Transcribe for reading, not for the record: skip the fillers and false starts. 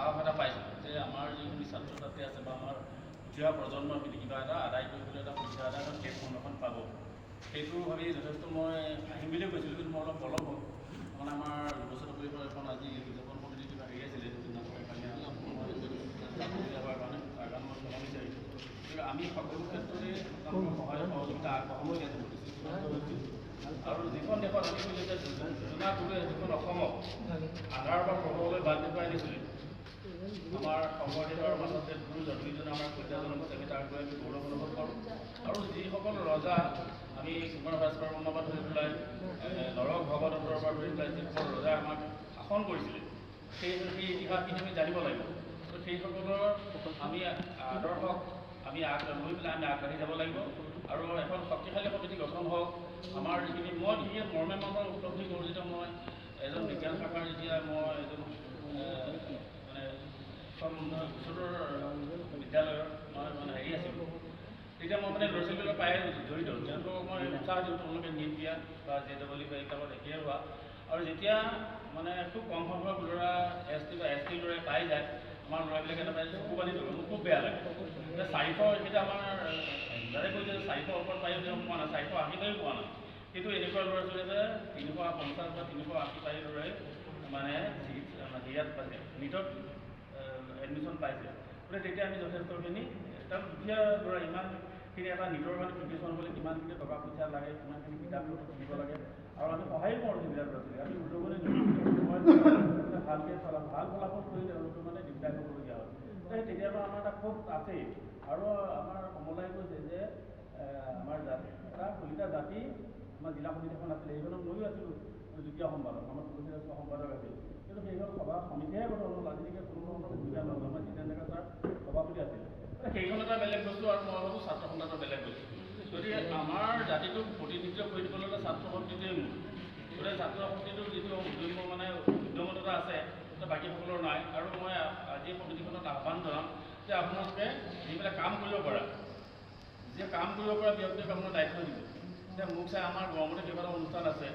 সাহস এটা পাইছিলোঁ যে আমাৰ যিখিনি ছাত্ৰ ছাত্ৰী আছে বা আমাৰ উঠি অহা প্ৰজন্মখিনি কিবা এটা আদায় কৰিবলৈ এটা পৰীক্ষা এটা প্লেটফৰ্ম এখন পাব। সেইটো ভাবি যথেষ্ট মই আহিম বুলিয়ে কৈছিলোঁ, কিন্তু মই অলপ পলম হ'ল। মানে আমাৰ যুৱচাৰ পৰিষদৰ এখন আজি উদযাপন সমিতি কিবা হেৰি আছিলে, হোৱাৰ কাৰণে তাৰ কাৰণে মই জনাব বিচাৰিছোঁ। গতিকে আমি সকলো ক্ষেত্ৰতে সহায় সহযোগিতা আগবঢ়াব দিয়াটো আৰু যিখন দেশত আমি যোজনা কৰোঁ, যিখন অসমক আধাৰৰ পৰা প্ৰভাৱলৈ বাদ দেখুৱাই দিছিলে, আমাৰ শংকৰদেৱৰ মাজতে দুইজনে আমাৰ কলিতা জনম আছে, আমি তাৰ পৰা আমি গৌৰৱ অনুভৱ কৰোঁ। আৰু যিসকল ৰজা আমি কুমাৰ ভাস্কৰ বৰ্মাৰ পৰা ধৰি পেলাই নৰক ভগদত্তৰ পৰা ধৰি পেলাই যিসকল ৰজাই আমাক শাসন কৰিছিলে, সেই ইতিহাসখিনি আমি জানিব লাগিব। তো সেইসকলৰ আমি আদৰ্শক আমি লৈ পেলাই আমি আগবাঢ়ি যাব লাগিব আৰু এখন শক্তিশালী সমিতি গঠন হওক। আমাৰ যিখিনি মই বিশেষ মৰ্মে উপলব্ধি কৰোঁ, যেতিয়া মই এজন বিজ্ঞান শাখাৰ যেতিয়া মই এজন মানে ওচৰৰ বিদ্যালয়ৰ মই মানে হেৰি আছিলোঁ, তেতিয়া মই মানে ল'ৰা ছোৱালীবিলাক প্ৰায় জড়িত, তেওঁলোকক মই উৎসাহ দিওঁ তেওঁলোকে নিট দিয়া বা JEE বা এইবিলাকত একেই হোৱা। আৰু যেতিয়া মানে খুব কম সংখ্যক ল'ৰা ST বা ST ল'ৰাই পাই যায়, আমাৰ ল'ৰাবিলাকে নাপায় চকু পানী ধৰিব, মোৰ খুব বেয়া লাগে। এতিয়া 400 এতিয়া আমাৰ যাৰে কৈছে 400 ওপৰত পাই পোৱা নাই, 480 পায়ো পোৱা নাই। কিন্তু এনেকুৱা ল'ৰা ছোৱালী আছে 350 বা 380 পাই ল'ৰাই মানে হেৰিয়াত পাইছে, নিটত এডমিশ্যন পাইছে। গতিকে তেতিয়া আমি যথেষ্টখিনি তাৰ দুখীয়া ল'ৰা ইমানখিনি এটা নিটৰ কাৰণে প্ৰিপেৰেশ্যন হ'বলৈ কিমানখিনি টকা পইচা লাগে, কিমানখিনি কিতাপ কিনিব লাগে, আৰু আমি সহায় কৰোঁ সেইবিলাক ল'ৰা ছোৱালী। আমি উদগনি ভালকৈ ভাল ফলাফল কৰি তেওঁলোকে মানে দিগদাৰ কৰিবলগীয়া হয়। তেতিয়াতো আমাৰ এটা ক্ষোভ আছেই। আৰু আমাৰ কমলাই কৈছে যে আমাৰ এটা কলিতা জাতি আমাৰ জিলা সমিতিখন আছিলে, সেইখনত ময়ো আছিলোঁ যুটীয়া সম্পাদক, আমাৰ তুলসীদাস সম্পাদক আছিল। কিন্তু সেইখন সভা সমিতিহে গঠন হ'ল, আজিলৈকে কোনো ধৰণৰ সুবিধা নহ'ল। আমাৰ জিতেন ডেকা ছাৰ সভাপতি আছিল। সেইখন এটা বেলেগ বস্তু আৰু মই ভাবোঁ ছাত্ৰ সন্থাটো বেলেগ বস্তু। গতিকে আমাৰ জাতিটোক প্ৰতিনিধিত্ব কৰি দিবলৈ হ'লে ছাত্ৰ শক্তিটোৱেই মূল। গতিকে ছাত্ৰ শক্তিটোৰ যিটো মানে উদ্যমতা আছে, বাকীসকলৰ নাই। আৰু মই আজি সমিতিখনত আহ্বান জনাম যে আপোনালোকে যিবিলাক কাম কৰিব পৰা ব্যক্তিক আপোনাৰ দায়িত্ব দিব। যে মোক চাই আমাৰ গড়মূৰতে কেইবাটাও অনুষ্ঠান আছে,